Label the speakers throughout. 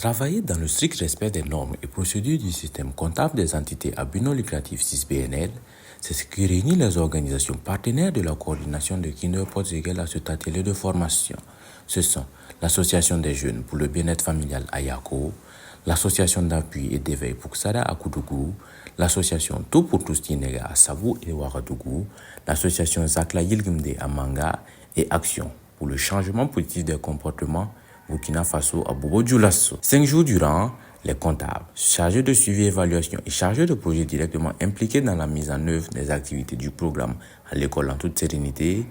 Speaker 1: Travailler dans le strict respect des normes et procédures du système comptable des entités à but non lucratif 6BNL, c'est ce qui réunit les organisations partenaires de la coordination de Kinderports-Égales à cet atelier de formation. Ce sont l'Association des jeunes pour le bien-être familial à Yako, l'Association d'appui et d'éveil pour Sada à Koudougou, l'Association Tout pour tous Tinega à Savou et Ouagadougou, l'Association Zakla Yilgimde à Manga et Action pour le changement positif des comportements Burkina Faso à Bobo Dioulasso. 5 jours durant, les comptables, chargés de suivi et évaluation et chargés de projet directement impliqués dans la mise en œuvre des activités du programme à l'école en toute sérénité,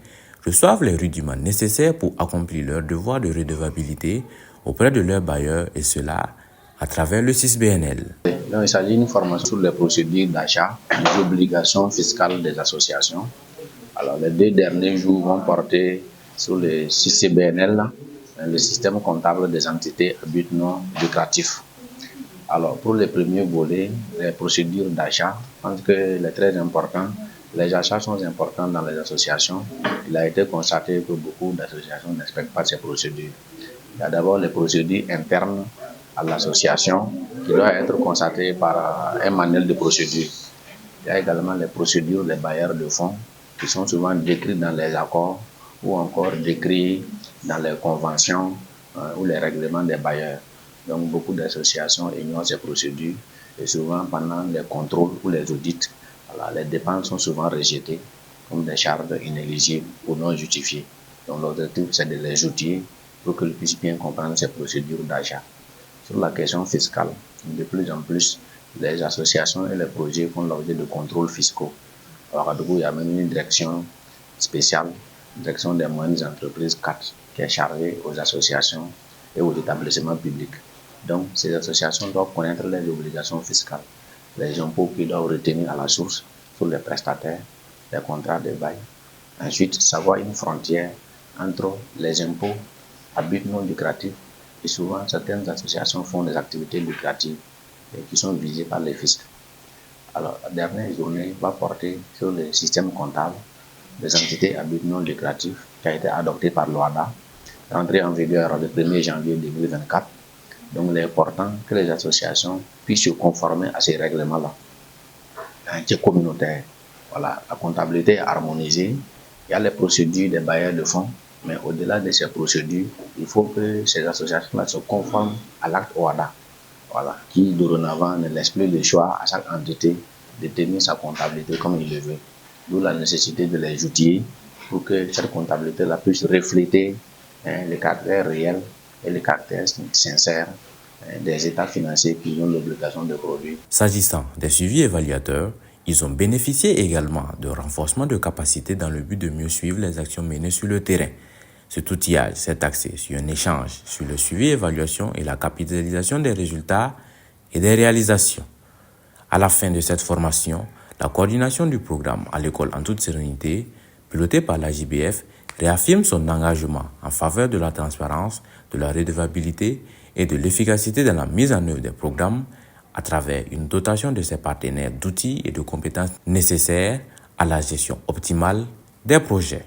Speaker 1: reçoivent les rudiments nécessaires pour accomplir leur devoir de redevabilité auprès de leurs bailleurs et cela à travers le 6BNL.
Speaker 2: Donc, il s'agit d'une formation sur les procédures d'achat, les obligations fiscales des associations. Alors, les 2 derniers jours vont porter sur le 6BNL, le système comptable des entités à but non lucratif. Alors, pour les premiers volets, les procédures d'achat, je pense qu'il est très important. Les achats sont importants dans les associations. Il a été constaté que beaucoup d'associations ne respectent pas ces procédures. Il y a d'abord les procédures internes à l'association qui doivent être constatées par un manuel de procédures. Il y a également les procédures des bailleurs de fonds qui sont souvent décrites dans les accords ou encore décrits dans les conventions ou les règlements des bailleurs. Donc beaucoup d'associations ignorent ces procédures et souvent pendant les contrôles ou les audits, les dépenses sont souvent rejetées comme des charges inéligibles ou non justifiées. Donc l'objectif c'est de les outiller pour qu'ils puissent bien comprendre ces procédures d'achat. Sur la question fiscale, de plus en plus, les associations et les projets font l'objet de contrôles fiscaux. Alors, il y a même une direction spéciale, direction des moyennes entreprises 4, qui est chargée aux associations et aux établissements publics. Donc, ces associations doivent connaître les obligations fiscales, les impôts qu'ils doivent retenir à la source sur les prestataires, les contrats de bail. Ensuite, savoir une frontière entre les impôts à but non lucratif et souvent certaines associations font des activités lucratives qui sont visées par les fiscs. Alors, la dernière journée va porter sur le système comptable des entités à but non lucratif qui a été adopté par l'OADA, entré en vigueur le 1er janvier 2024. Donc, il est important que les associations puissent se conformer à ces règlements-là. C'est communautaire. Voilà, la comptabilité est harmonisée. Il y a les procédures des bailleurs de fonds, mais au-delà de ces procédures, il faut que ces associations-là se conforment à l'acte OADA. Voilà, qui dorénavant ne laisse plus le choix à chaque entité de tenir sa comptabilité comme il le veut. D'où la nécessité de les outiller pour que cette comptabilité-là puisse refléter les caractères réels et les caractères sincères des états financiers qu'ils ont l'obligation de produire.
Speaker 1: S'agissant des suivis évaluateurs, ils ont bénéficié également de renforcement de capacités dans le but de mieux suivre les actions menées sur le terrain. Cet outillage s'est axé sur un échange sur le suivi, évaluation et la capitalisation des résultats et des réalisations. À la fin de cette formation, la coordination du programme à l'école en toute sérénité, pilotée par la JBF, réaffirme son engagement en faveur de la transparence, de la redevabilité et de l'efficacité dans la mise en œuvre des programmes à travers une dotation de ses partenaires d'outils et de compétences nécessaires à la gestion optimale des projets.